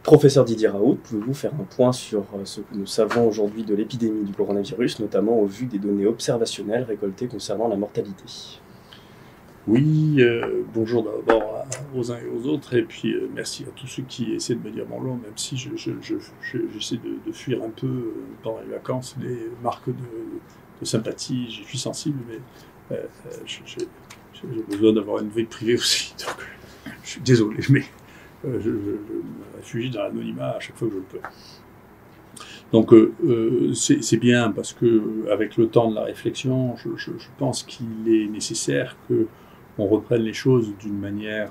Professeur Didier Raoult, pouvez-vous faire un point sur ce que nous savons aujourd'hui de l'épidémie du coronavirus, notamment au vu des données observationnelles récoltées concernant la mortalité? Oui, bonjour d'abord aux uns et aux autres, et puis merci à tous ceux qui essaient de me dire bonjour, même si j'essaie de fuir un peu pendant les vacances les marques de sympathie. Je suis sensible, mais j'ai besoin d'avoir une vie privée aussi, donc je suis désolé, mais je me réfugie dans l'anonymat à chaque fois que je le peux. Donc c'est bien parce que avec le temps de la réflexion, je pense qu'il est nécessaire qu'on reprenne les choses d'une manière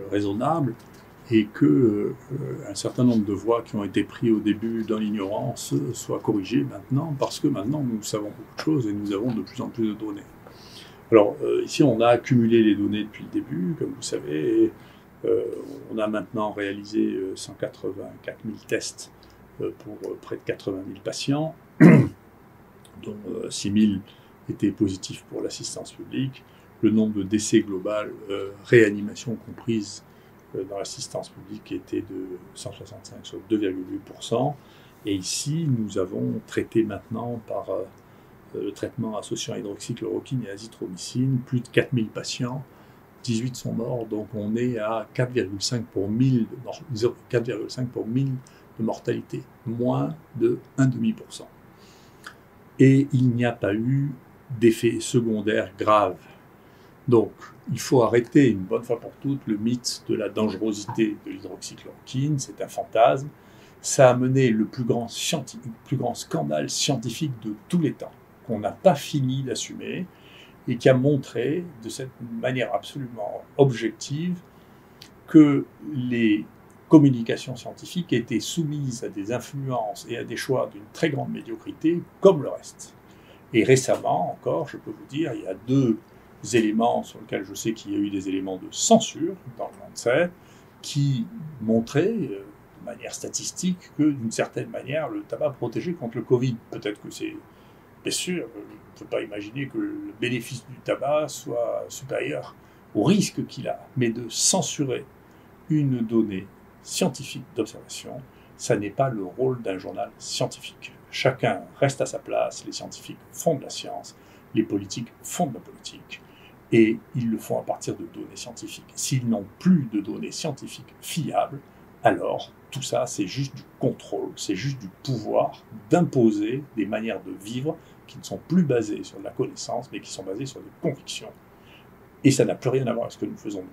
raisonnable et que un certain nombre de voies qui ont été prises au début dans l'ignorance soient corrigées maintenant, parce que maintenant nous savons beaucoup de choses et nous avons de plus en plus de données. Alors ici on a accumulé les données depuis le début, comme vous savez, et on a maintenant réalisé 184 000 tests pour près de 80 000 patients, dont 6 000 étaient positifs pour l'assistance publique. Le nombre de décès global, réanimation comprise dans l'assistance publique, était de 165, soit 2,8%. Et ici, nous avons traité maintenant par le traitement associant hydroxychloroquine et azithromycine plus de 4 000 patients. 18 sont morts, donc on est à 4,5 pour 1000 de mortalité, moins de 1,5%. Et il n'y a pas eu d'effets secondaires graves. Donc, il faut arrêter une bonne fois pour toutes le mythe de la dangerosité de l'hydroxychloroquine. C'est un fantasme. Ça a mené le plus grand scandale scientifique de tous les temps, qu'on n'a pas fini d'assumer, et qui a montré de cette manière absolument objective que les communications scientifiques étaient soumises à des influences et à des choix d'une très grande médiocrité, comme le reste. Et récemment encore, je peux vous dire, il y a deux éléments sur lesquels je sais qu'il y a eu des éléments de censure dans le Lancet, qui montraient de manière statistique que, d'une certaine manière, le tabac protégeait contre le Covid. Peut-être que c'est... Bien sûr, on ne peut pas imaginer que le bénéfice du tabac soit supérieur au risque qu'il a, mais de censurer une donnée scientifique d'observation, ça n'est pas le rôle d'un journal scientifique. Chacun reste à sa place, les scientifiques font de la science, les politiques font de la politique, et ils le font à partir de données scientifiques. S'ils n'ont plus de données scientifiques fiables, alors tout ça, c'est juste du contrôle, c'est juste du pouvoir d'imposer des manières de vivre qui ne sont plus basées sur de la connaissance, mais qui sont basées sur des convictions. Et ça n'a plus rien à voir avec ce que nous faisons.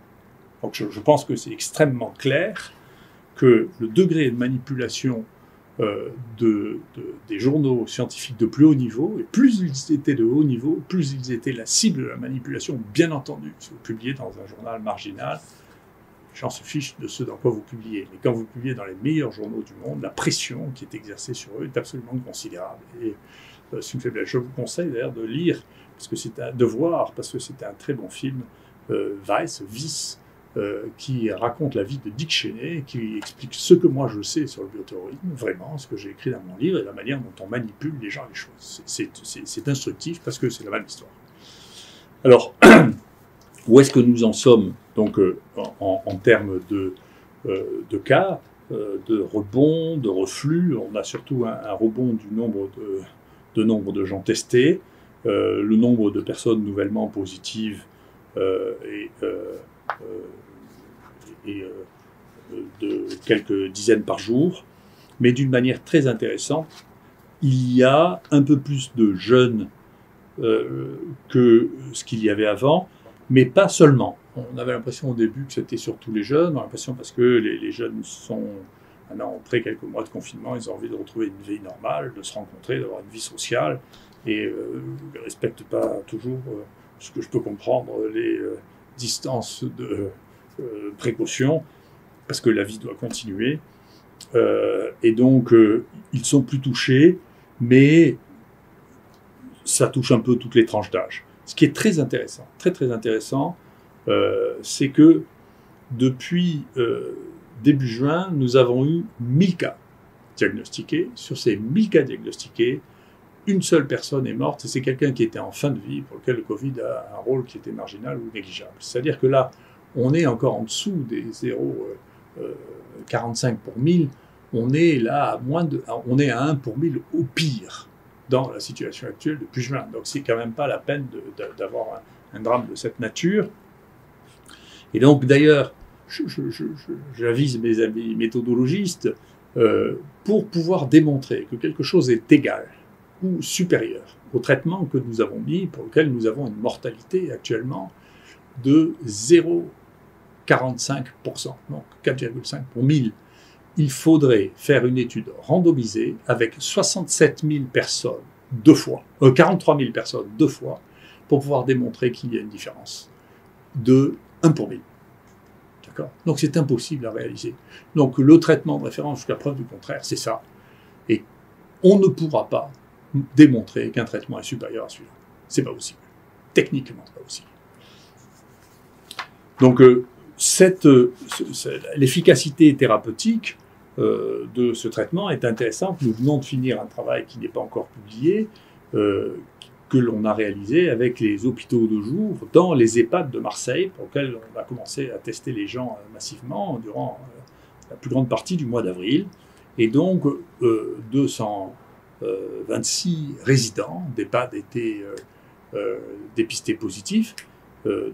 Donc je pense que c'est extrêmement clair que le degré de manipulation des journaux scientifiques de plus haut niveau, et plus ils étaient de haut niveau, plus ils étaient la cible de la manipulation, bien entendu. Si vous publiez dans un journal marginal, les gens se fichent de ce dans quoi vous publiez. Mais quand vous publiez dans les meilleurs journaux du monde, la pression qui est exercée sur eux est absolument considérable. Et je vous conseille d'ailleurs de lire, parce que de voir, parce que c'était un très bon film, Vice, qui raconte la vie de Dick Cheney, qui explique ce que moi je sais sur le bioterrorisme, vraiment, ce que j'ai écrit dans mon livre, et la manière dont on manipule les gens et les choses. C'est instructif, parce que c'est la même histoire. Alors, où est-ce que nous en sommes donc, en termes de cas, de rebond, de reflux? On a surtout un rebond du nombre de gens testés, le nombre de personnes nouvellement positives de quelques dizaines par jour, mais d'une manière très intéressante, il y a un peu plus de jeunes que ce qu'il y avait avant, mais pas seulement. On avait l'impression au début que c'était surtout les jeunes, on a l'impression parce que les jeunes sont maintenant, après quelques mois de confinement, ils ont envie de retrouver une vie normale, de se rencontrer, d'avoir une vie sociale, et ne respectent pas toujours, ce que je peux comprendre, les distances de précaution, parce que la vie doit continuer. Et donc, ils sont plus touchés, mais ça touche un peu toutes les tranches d'âge. Ce qui est très intéressant, très très intéressant, c'est que depuis début juin, nous avons eu 1000 cas diagnostiqués. Sur ces 1000 cas diagnostiqués, une seule personne est morte, et c'est quelqu'un qui était en fin de vie, pour lequel le Covid a un rôle qui était marginal ou négligeable. C'est-à-dire que là, on est encore en dessous des 0 45 pour 1000, on est là on est à 1 pour 1000 au pire dans la situation actuelle depuis juin. Donc c'est quand même pas la peine d'avoir un drame de cette nature. Et donc d'ailleurs, j'avise mes amis méthodologistes, pour pouvoir démontrer que quelque chose est égal ou supérieur au traitement que nous avons mis, pour lequel nous avons une mortalité actuellement de 0,45%, donc 4,5 pour 1000. Il faudrait faire une étude randomisée avec 67 000 personnes 2 fois, 43 000 personnes 2 fois, pour pouvoir démontrer qu'il y a une différence de 1 pour 1000. D'accord ? Donc c'est impossible à réaliser. Donc le traitement de référence jusqu'à preuve du contraire, c'est ça. Et on ne pourra pas démontrer qu'un traitement est supérieur à celui-là. C'est pas possible. Techniquement, c'est pas possible. Donc l'efficacité thérapeutique de ce traitement est intéressante. Nous venons de finir un travail qui n'est pas encore publié, que l'on a réalisé avec les hôpitaux de jour dans les EHPAD de Marseille, pour lesquels on a commencé à tester les gens massivement durant la plus grande partie du mois d'avril. Et donc, 226 résidents d'EHPAD étaient dépistés positifs,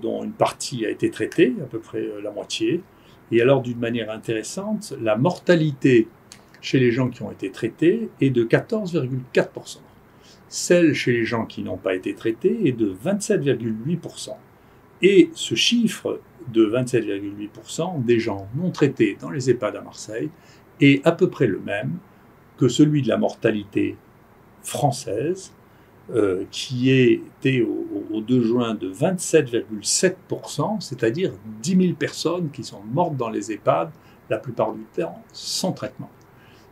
dont une partie a été traitée, à peu près la moitié. Et alors, d'une manière intéressante, la mortalité chez les gens qui ont été traités est de 14,4%. Celle chez les gens qui n'ont pas été traités est de 27,8%. Et ce chiffre de 27,8% des gens non traités dans les EHPAD à Marseille est à peu près le même que celui de la mortalité française, qui était au 2 juin de 27,7%, c'est-à-dire 10 000 personnes qui sont mortes dans les EHPAD, la plupart du temps sans traitement.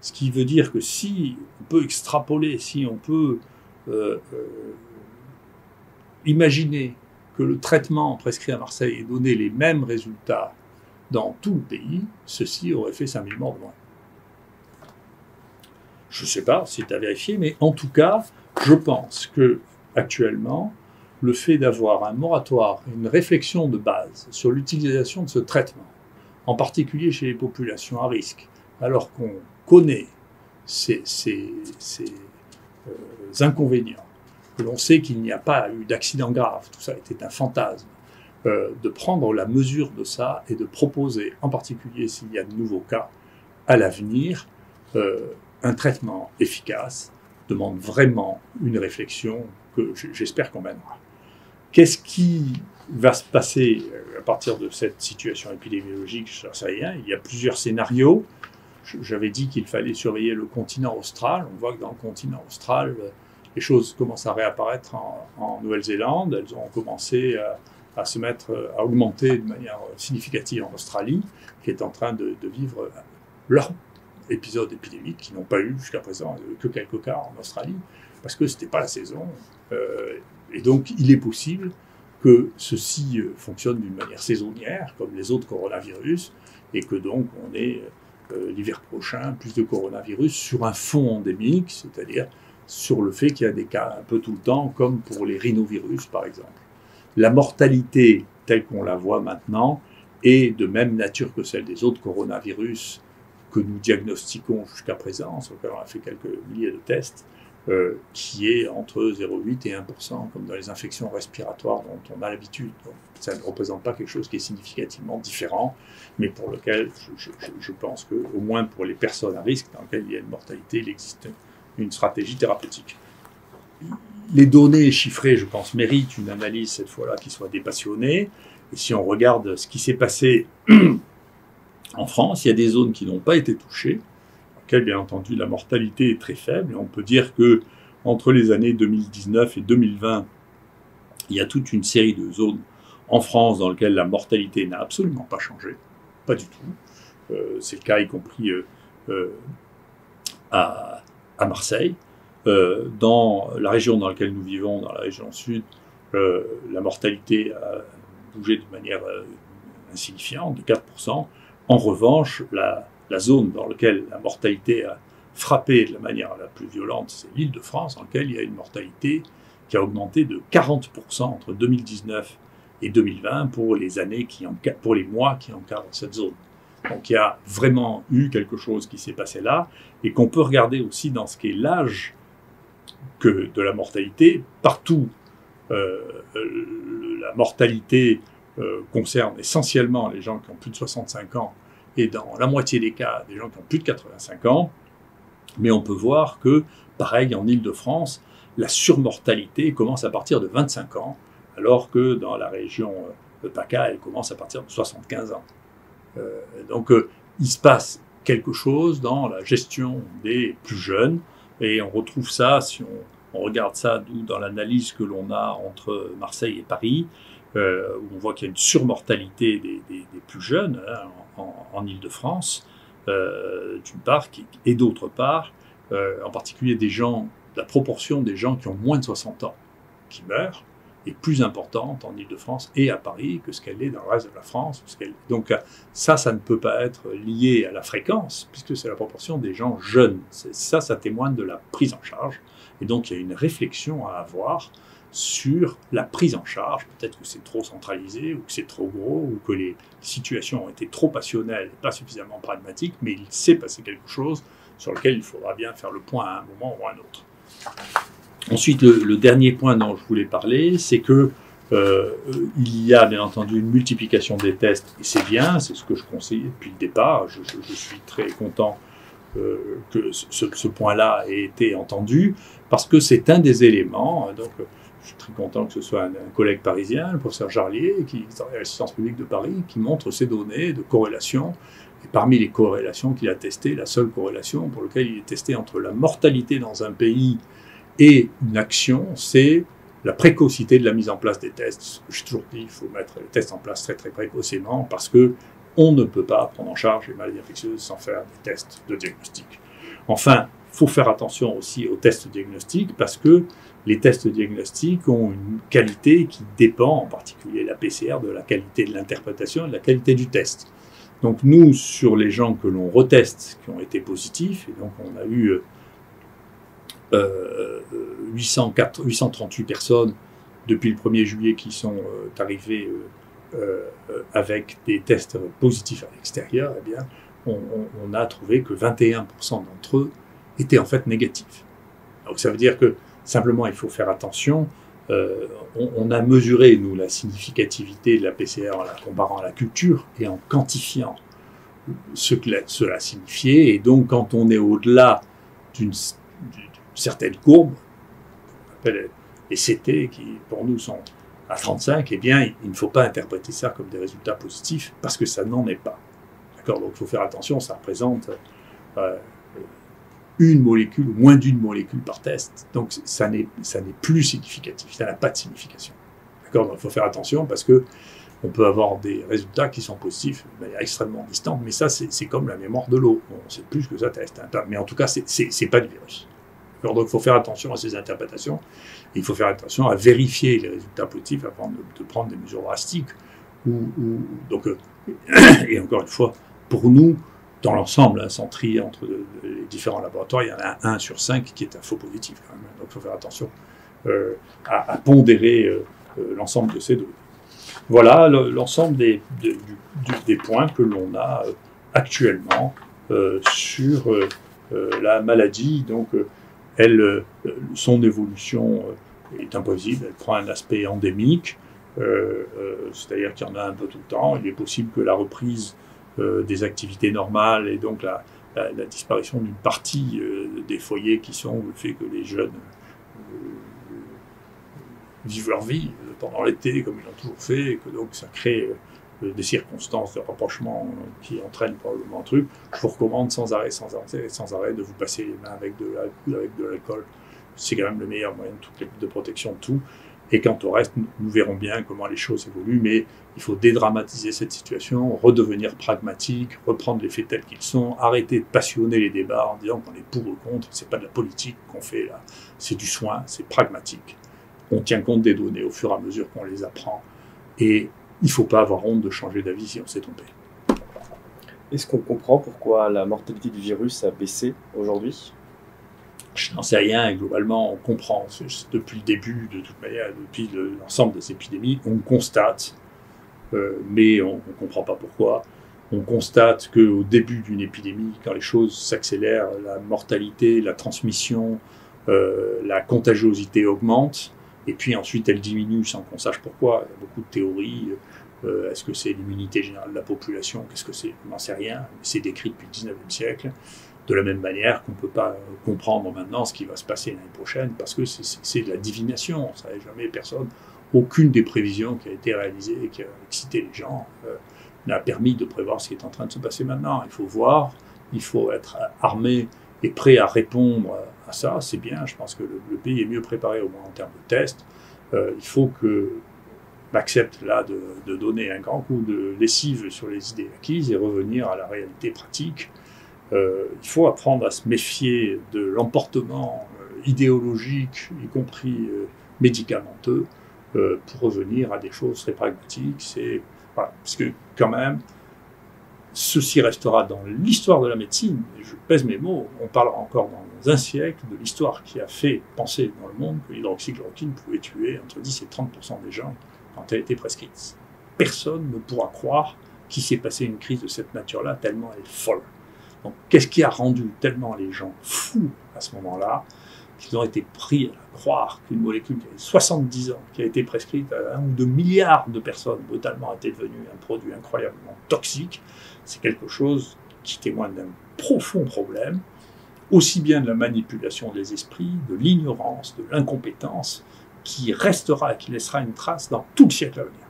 Ce qui veut dire que si on peut extrapoler, si on peut imaginer que le traitement prescrit à Marseille ait donné les mêmes résultats dans tout le pays, ceci aurait fait 5 000 morts de moins. Je ne sais pas si c'est à vérifier, mais en tout cas, je pense que actuellement, le fait d'avoir un moratoire, une réflexion de base sur l'utilisation de ce traitement, en particulier chez les populations à risque, alors qu'on connaît ces inconvénients, que l'on sait qu'il n'y a pas eu d'accident grave, tout ça était un fantasme, de prendre la mesure de ça et de proposer, en particulier s'il y a de nouveaux cas à l'avenir, un traitement efficace, demande vraiment une réflexion que j'espère qu'on mènera. Qu'est-ce qui va se passer à partir de cette situation épidémiologique? Je ne sais rien. Il y a plusieurs scénarios. J'avais dit qu'il fallait surveiller le continent austral. On voit que dans le continent austral, les choses commencent à réapparaître en Nouvelle-Zélande. Elles ont commencé à à augmenter de manière significative en Australie, qui est en train de vivre leur épisode épidémique, qui n'ont pas eu jusqu'à présent que quelques cas en Australie, parce que ce n'était pas la saison. Et donc, il est possible que ceci fonctionne d'une manière saisonnière, comme les autres coronavirus, et que donc on ait l'hiver prochain plus de coronavirus sur un fond endémique, c'est-à-dire sur le fait qu'il y a des cas un peu tout le temps, comme pour les rhinovirus par exemple. La mortalité telle qu'on la voit maintenant est de même nature que celle des autres coronavirus que nous diagnostiquons jusqu'à présent, sur lequel on a fait quelques milliers de tests, qui est entre 0,8 et 1%, comme dans les infections respiratoires dont on a l'habitude. Donc, ça ne représente pas quelque chose qui est significativement différent, mais pour lequel je pense qu'au moins pour les personnes à risque, dans lesquelles il y a une mortalité, il existe une stratégie thérapeutique. Les données chiffrées, je pense, méritent une analyse cette fois-là qui soit dépassionnée. Et si on regarde ce qui s'est passé en France, il y a des zones qui n'ont pas été touchées, dans lesquelles, bien entendu, la mortalité est très faible. Et on peut dire que entre les années 2019 et 2020, il y a toute une série de zones en France dans lesquelles la mortalité n'a absolument pas changé, pas du tout. C'est le cas y compris à Marseille. Dans la région dans laquelle nous vivons, dans la région sud, la mortalité a bougé de manière insignifiante, de 4%. En revanche, la zone dans laquelle la mortalité a frappé de la manière la plus violente, c'est l'Île-de-France, dans laquelle il y a une mortalité qui a augmenté de 40% entre 2019 et 2020 pour les mois qui encadrent cette zone. Donc il y a vraiment eu quelque chose qui s'est passé là, et qu'on peut regarder aussi dans ce qui est l'âge de la mortalité. Partout, la mortalité concerne essentiellement les gens qui ont plus de 65 ans, et dans la moitié des cas, des gens qui ont plus de 85 ans. Mais on peut voir que, pareil, en Île-de-France, la surmortalité commence à partir de 25 ans, alors que dans la région de PACA, elle commence à partir de 75 ans. Donc, il se passe quelque chose dans la gestion des plus jeunes, et on retrouve ça, si on regarde ça dans l'analyse que l'on a entre Marseille et Paris, où on voit qu'il y a une surmortalité des plus jeunes en Île-de-France, d'une part, et d'autre part, en particulier la proportion des gens qui ont moins de 60 ans qui meurent est plus importante en Île-de-France et à Paris que ce qu'elle est dans le reste de la France. Donc ça ne peut pas être lié à la fréquence, puisque c'est la proportion des gens jeunes. Ça témoigne de la prise en charge. Et donc il y a une réflexion à avoir sur la prise en charge. Peut-être que c'est trop centralisé, ou que c'est trop gros, ou que les situations ont été trop passionnelles et pas suffisamment pragmatiques, mais il s'est passé quelque chose sur lequel il faudra bien faire le point à un moment ou à un autre. Ensuite, le dernier point dont je voulais parler, c'est que il y a bien entendu une multiplication des tests, et c'est bien, c'est ce que je conseillais depuis le départ. Je suis très content que ce point-là ait été entendu, parce que c'est un des éléments. Donc, je suis très content que ce soit un collègue parisien, le professeur Jarlier, qui travaille à la Sciences publiques de Paris, qui montre ces données de corrélation. Et parmi les corrélations qu'il a testées, la seule corrélation pour laquelle il est testé entre la mortalité dans un pays et une action, c'est la précocité de la mise en place des tests. J'ai toujours dit qu'il faut mettre les tests en place très très précocement, parce que on ne peut pas prendre en charge les maladies infectieuses sans faire des tests de diagnostic. Enfin, il faut faire attention aussi aux tests diagnostiques, parce que les tests diagnostiques ont une qualité qui dépend, en particulier la PCR, de la qualité de l'interprétation et de la qualité du test. Donc nous, sur les gens que l'on reteste, qui ont été positifs, et donc on a eu 838 personnes depuis le 1er juillet qui sont arrivées avec des tests positifs à l'extérieur, eh bien, on a trouvé que 21% d'entre eux étaient en fait négatifs. Donc ça veut dire que simplement il faut faire attention. On a mesuré, nous, la significativité de la PCR en la comparant à la culture et en quantifiant ce que cela signifiait. Et donc, quand on est au-delà d'une certaine courbe, qu'on appelle les CT, qui pour nous sont à 35, eh bien, il ne faut pas interpréter ça comme des résultats positifs, parce que ça n'en est pas. D'accord ? Donc, il faut faire attention, ça représente une molécule, ou moins d'une molécule par test. Donc, ça n'est plus significatif, ça n'a pas de signification. D'accord ? Donc, il faut faire attention, parce que on peut avoir des résultats qui sont positifs de manière extrêmement distante, mais ça, c'est comme la mémoire de l'eau. On ne sait plus ce que ça teste. Hein. Mais en tout cas, c'est pas du virus. Alors, donc, il faut faire attention à ces interprétations. Et il faut faire attention à vérifier les résultats positifs avant de prendre des mesures drastiques. Donc, et encore une fois, pour nous, dans l'ensemble, sans trier entre les différents laboratoires, il y en a 1 sur 5 qui est un faux positif. Quand même. Donc, il faut faire attention à pondérer l'ensemble de ces données. Voilà l'ensemble des points que l'on a actuellement sur la maladie. Donc, son évolution est imprévisible, elle prend un aspect endémique, c'est-à-dire qu'il y en a un peu tout le temps. Il est possible que la reprise des activités normales et donc la disparition d'une partie des foyers qui sont le fait que les jeunes vivent leur vie pendant l'été comme ils l'ont toujours fait, et que donc ça crée des circonstances de rapprochement qui entraînent probablement un truc. Je vous recommande sans arrêt de vous passer les mains avec de l'alcool. C'est quand même le meilleur moyen de protection de tout. Et quant au reste, nous verrons bien comment les choses évoluent, mais il faut dédramatiser cette situation, redevenir pragmatique, reprendre les faits tels qu'ils sont, arrêter de passionner les débats en disant qu'on est pour ou contre. C'est pas de la politique qu'on fait là, c'est du soin, c'est pragmatique. On tient compte des données au fur et à mesure qu'on les apprend, et il ne faut pas avoir honte de changer d'avis si on s'est trompé. Est-ce qu'on comprend pourquoi la mortalité du virus a baissé aujourd'hui ? Je n'en sais rien, et globalement, on comprend. Depuis le début, de toute manière, depuis l'ensemble des épidémies, on constate, mais on ne comprend pas pourquoi. On constate qu'au début d'une épidémie, quand les choses s'accélèrent, la mortalité, la transmission, la contagiosité augmente, et puis ensuite elle diminue sans qu'on sache pourquoi. Il y a beaucoup de théories. Est-ce que c'est l'immunité générale de la population? Qu'est-ce que c'est? On n'en sait rien. C'est décrit depuis le 19e siècle. De la même manière qu'on ne peut pas comprendre maintenant ce qui va se passer l'année prochaine, parce que c'est de la divination. On ne savait jamais personne. Aucune des prévisions qui a été réalisée et qui a excité les gens n'a permis de prévoir ce qui est en train de se passer maintenant. Il faut voir, il faut être armé et prêt à répondre à ça. C'est bien, je pense que le pays est mieux préparé au moins en termes de tests. Il faut que accepte là de donner un grand coup de lessive sur les idées acquises et revenir à la réalité pratique. Il faut apprendre à se méfier de l'emportement idéologique, y compris médicamenteux, pour revenir à des choses très pragmatiques. Voilà, parce que quand même, ceci restera dans l'histoire de la médecine, et je pèse mes mots, on parlera encore dans un siècle de l'histoire qui a fait penser dans le monde que l'hydroxychloroquine pouvait tuer entre 10 et 30% des gens quand elle était prescrite. Personne ne pourra croire qu'il s'est passé une crise de cette nature-là, tellement elle est folle. Donc, qu'est-ce qui a rendu tellement les gens fous à ce moment-là, qu'ils ont été pris à croire qu'une molécule qui avait 70 ans, qui a été prescrite à 1 ou 2 milliards de personnes, brutalement était devenue un produit incroyablement toxique? C'est quelque chose qui témoigne d'un profond problème, aussi bien de la manipulation des esprits, de l'ignorance, de l'incompétence, qui restera et qui laissera une trace dans tout le siècle à venir.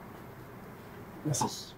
Merci.